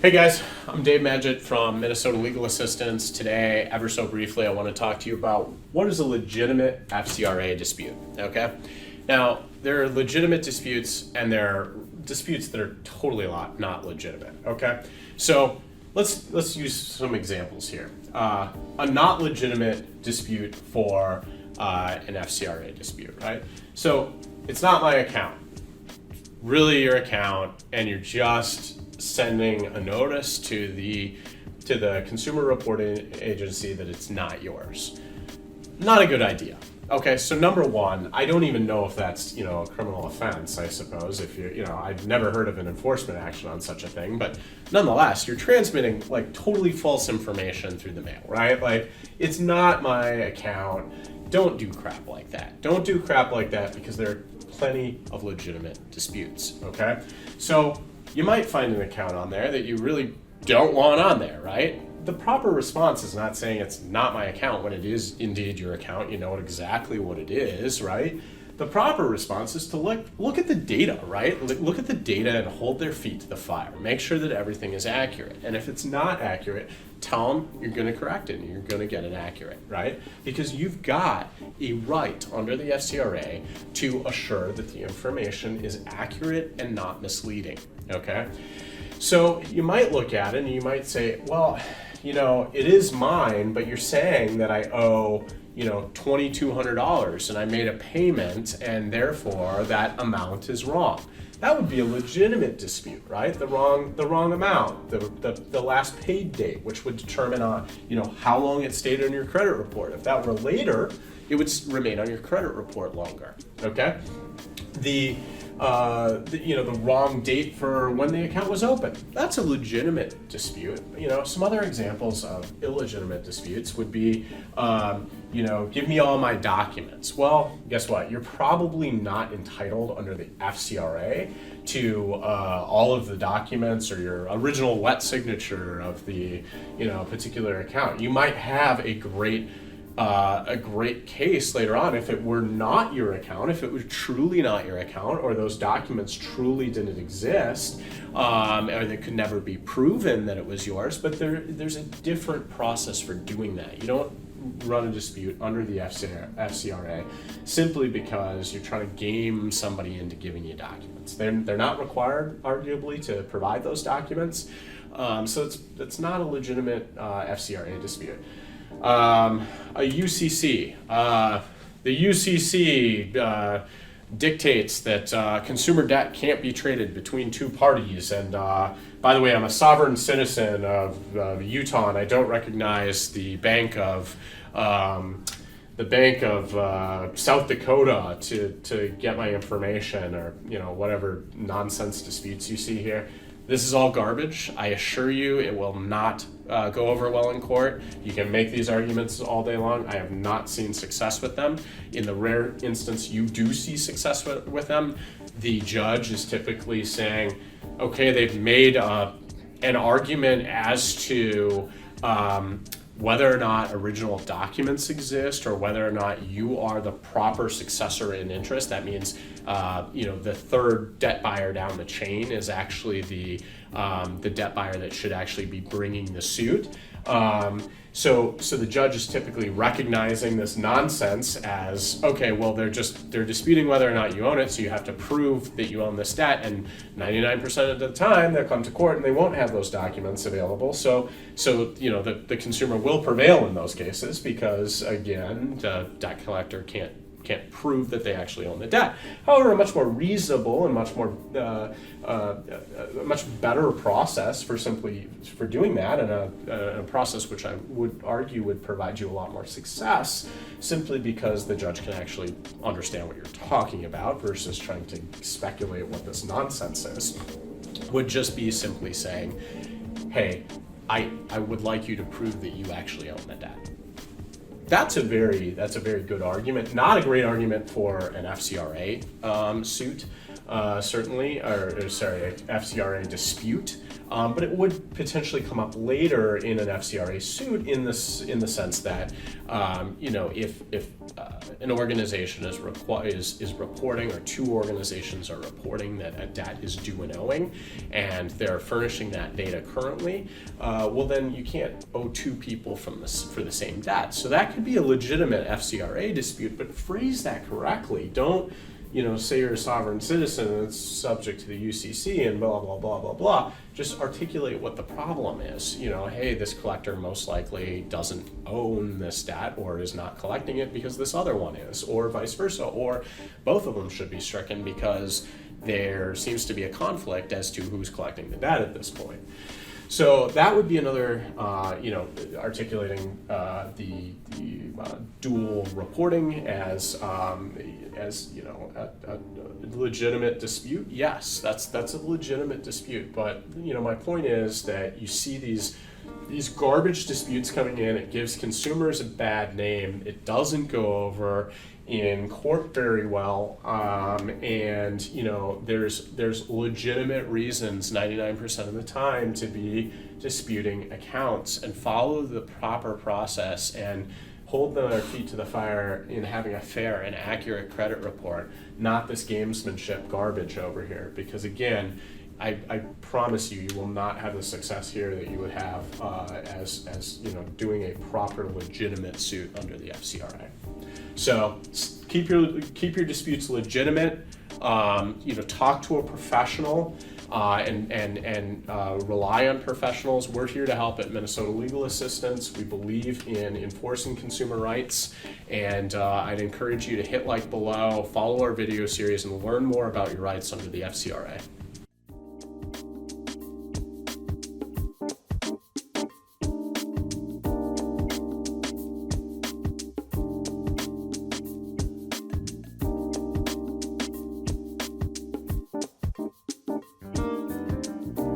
Hey guys, I'm Dave Magid from Minnesota Legal Assistance. Today, ever so briefly, I want to talk to you about what is a legitimate FCRA dispute, okay? Now, there are legitimate disputes and there are disputes that are totally not legitimate, okay? So let's use some examples here. A not legitimate dispute for an FCRA dispute, right? So it's not my account, really your account, and you're just sending a notice to the consumer reporting agency that it's not yours. Not a good idea. Okay, so number one, I don't even know if that's, a criminal offense, I suppose, if I've never heard of an enforcement action on such a thing, but nonetheless, you're transmitting like totally false information through the mail, right? Like, it's not my account. Don't do crap like that. Don't do crap like that because there are plenty of legitimate disputes, okay? So you might find an account on there that you really don't want on there, right? The proper response is not saying it's not my account when it is indeed your account. You know exactly what it is, right? The proper response is to look at the data, right? Look at the data and hold their feet to the fire. Make sure that everything is accurate. And if it's not accurate, tell them you're going to correct it and you're going to get it accurate, right? Because you've got a right under the FCRA to assure that the information is accurate and not misleading, okay? So you might look at it and you might say, well, it is mine, but you're saying that I owe $2,200 and I made a payment and therefore that amount is wrong. That would be a legitimate dispute, right? The wrong amount, the last paid date, which would determine on, how long it stayed on your credit report. If that were later, it would remain on your credit report longer, okay? The wrong date for when the account was open. That's a legitimate dispute. Some other examples of illegitimate disputes would be, give me all my documents. Well, guess what? You're probably not entitled under the FCRA to all of the documents or your original wet signature of the, particular account. You might have a great case later on if it were not your account, if it was truly not your account, or those documents truly didn't exist, or they could never be proven that it was yours. But there's a different process for doing that. You don't run a dispute under the FCRA simply because you're trying to game somebody into giving you documents. They're not required, arguably, to provide those documents. So it's not a legitimate FCRA dispute. A UCC. The UCC dictates that consumer debt can't be traded between two parties. And by the way, I'm a sovereign citizen of Utah, and I don't recognize the Bank of South Dakota to get my information, or whatever nonsense disputes you see here. This is all garbage. I assure you it will not go over well in court. You can make these arguments all day long. I have not seen success with them. In the rare instance you do see success with them, the judge is typically saying, okay, they've made an argument as to whether or not original documents exist or whether or not you are the proper successor in interest. That means, the third debt buyer down the chain is actually the debt buyer that should actually be bringing the suit. So the judge is typically recognizing this nonsense as, okay, well, they're disputing whether or not you own it, so you have to prove that you own this debt, and 99% of the time they'll come to court and they won't have those documents available. So the consumer will prevail in those cases because, again, the debt collector can't prove that they actually own the debt. However, a much more reasonable and much more much better process for doing that, and a process which I would argue would provide you a lot more success, simply because the judge can actually understand what you're talking about versus trying to speculate what this nonsense is, would just be simply saying, hey, I would like you to prove that you actually own the debt. That's a very good argument. Not a great argument for an FCRA suit. certainly, or sorry, FCRA dispute. But it would potentially come up later in an FCRA suit in the sense that if an organization is reporting, or two organizations are reporting that a debt is due and owing, and they're furnishing that data currently, well then you can't owe two people for the same debt. So that could be a legitimate FCRA dispute, but phrase that correctly. Don't say you're a sovereign citizen that's subject to the UCC and blah, blah, blah, blah, blah. Just articulate what the problem is. Hey, this collector most likely doesn't own this debt or is not collecting it because this other one is, or vice versa, or both of them should be stricken because there seems to be a conflict as to who's collecting the debt at this point. So that would be another, articulating the dual reporting as a legitimate dispute. Yes, that's a legitimate dispute. But my point is that you see these garbage disputes coming in. It gives consumers a bad name. It doesn't go over in court very well, and there's legitimate reasons 99% of the time to be disputing accounts, and follow the proper process and hold their feet to the fire in having a fair and accurate credit report, not this gamesmanship garbage over here. Because again, I promise you will not have the success here that you would have as doing a proper legitimate suit under the FCRA. So keep your disputes legitimate. Talk to a professional and rely on professionals. We're here to help at Minnesota Legal Assistance. We believe in enforcing consumer rights, and I'd encourage you to hit like below, follow our video series, and learn more about your rights under the FCRA.